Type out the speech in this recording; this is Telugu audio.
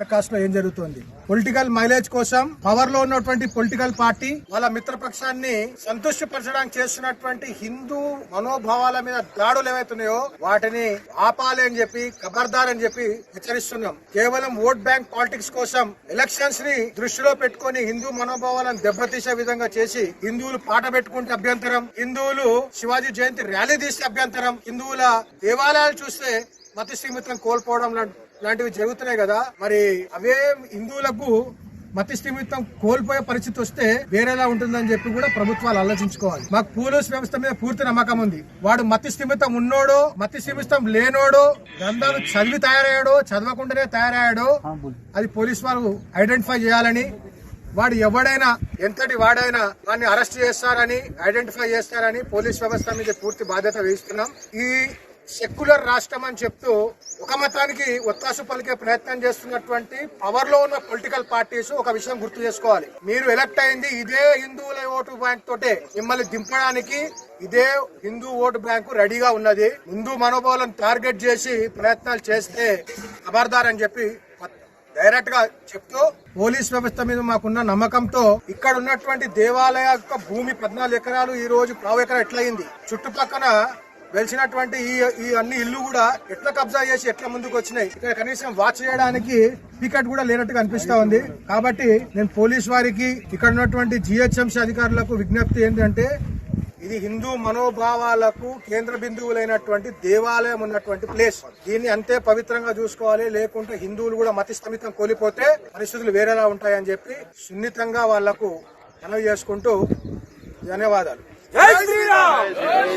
కాస్ట్ లో ఏం జరుగుతుంది? పొలిటికల్ మైలేజ్ కోసం పవర్ లో ఉన్నటువంటి పొలిటికల్ పార్టీ వాళ్ళ మిత్రపక్షాన్ని సంతృష్టి పరచడానికి చేస్తున్నటువంటి హిందూ మనోభావాల మీద దాడులు ఏవైతున్నాయో వాటిని ఆపాలి అని చెప్పి ఖబర్దార్ అని చెప్పి హెచ్చరిస్తున్నాం. కేవలం ఓట్ బ్యాంక్ పాలిటిక్స్ కోసం ఎలక్షన్స్ ని దృష్టిలో పెట్టుకుని హిందూ మనోభావాలను దెబ్బతీసే విధంగా చేసి హిందువులు పాట పెట్టుకుంటే అభ్యంతరం, హిందువులు శివాజీ జయంతి ర్యాలీ తీస్తే అభ్యంతరం, హిందువుల దేవాలయాలు చూస్తే మత స్థిమితం కోల్పోవడం లాంటివి జరుగుతున్నాయి కదా. మరి అవే హిందువులకు మత స్థిమితం కోల్పోయే పరిస్థితి వస్తే వేరేలా ఉంటుందని చెప్పి కూడా ప్రభుత్వాలు ఆలోచించుకోవాలి. మాకు పోలీస్ వ్యవస్థ మీద పూర్తి నమ్మకం ఉంది. వాడు మత స్థిమితం ఉన్నోడో మత స్థిమితం లేనోడో, గ్రంథాలు చదివి తయారయ్యాడో చదవకుండానే తయారయ్యాడో అది పోలీస్ వాళ్ళు ఐడెంటిఫై చేయాలని, వాడు ఎవడైనా ఎంతటి వాడైనా వాడిని అరెస్ట్ చేస్తారని ఐడెంటిఫై చేస్తారని పోలీస్ వ్యవస్థ మీద పూర్తి బాధ్యత వహిస్తున్నాం. ఈ సెక్యులర్ రాష్ట్రం అని చెప్తూ ఒక మతానికి ఒత్తాసు పలికే ప్రయత్నం చేస్తున్నటువంటి పవర్ లో ఉన్న పొలిటికల్ పార్టీస్ ఒక విషయం గుర్తు చేసుకోవాలి. మీరు ఎలక్ట్ అయింది ఇదే హిందువుల ఓటు బ్యాంక్ తోటే. మిమ్మల్ని దింపడానికి ఇదే హిందూ ఓటు బ్యాంకు రెడీగా ఉన్నది. హిందూ మనోభావాలను టార్గెట్ చేసి ప్రయత్నాలు చేస్తే ఖబర్దార్ అని చెప్పి డైరెక్ట్ గా చెప్తూ పోలీస్ వ్యవస్థ మీద మాకున్న నమ్మకంతో ఇక్కడ ఉన్నటువంటి దేవాలయ యొక్క భూమి 14 ఎకరాలు ఈ రోజు 1 ఎకరా ఎట్లయింది, చుట్టుపక్కల వెలిసినటువంటి ఈ అన్ని ఇల్లు కూడా ఎట్లా కబ్జా చేసి ఎట్లా ముందుకు వచ్చినాయి, ఇక్కడ కనీసం వాచ్ చేయడానికి టికెట్ కూడా లేనట్టుగా అనిపిస్తా ఉంది. కాబట్టి నేను పోలీస్ వారికి ఇక్కడ ఉన్నటువంటి GHMC అధికారులకు విజ్ఞప్తి ఏంటంటే, ఇది హిందూ మనోభావాలకు కేంద్ర బిందువులైనటువంటి దేవాలయం ఉన్నటువంటి ప్లేస్. దీన్ని అంతే పవిత్రంగా చూసుకోవాలి, లేకుంటే హిందువులు కూడా మత స్థిమితం కోల్పోతే పరిస్థితులు వేరేలా ఉంటాయని చెప్పి సున్నితంగా వాళ్లకు మనవి చేసుకుంటూ ధన్యవాదాలు.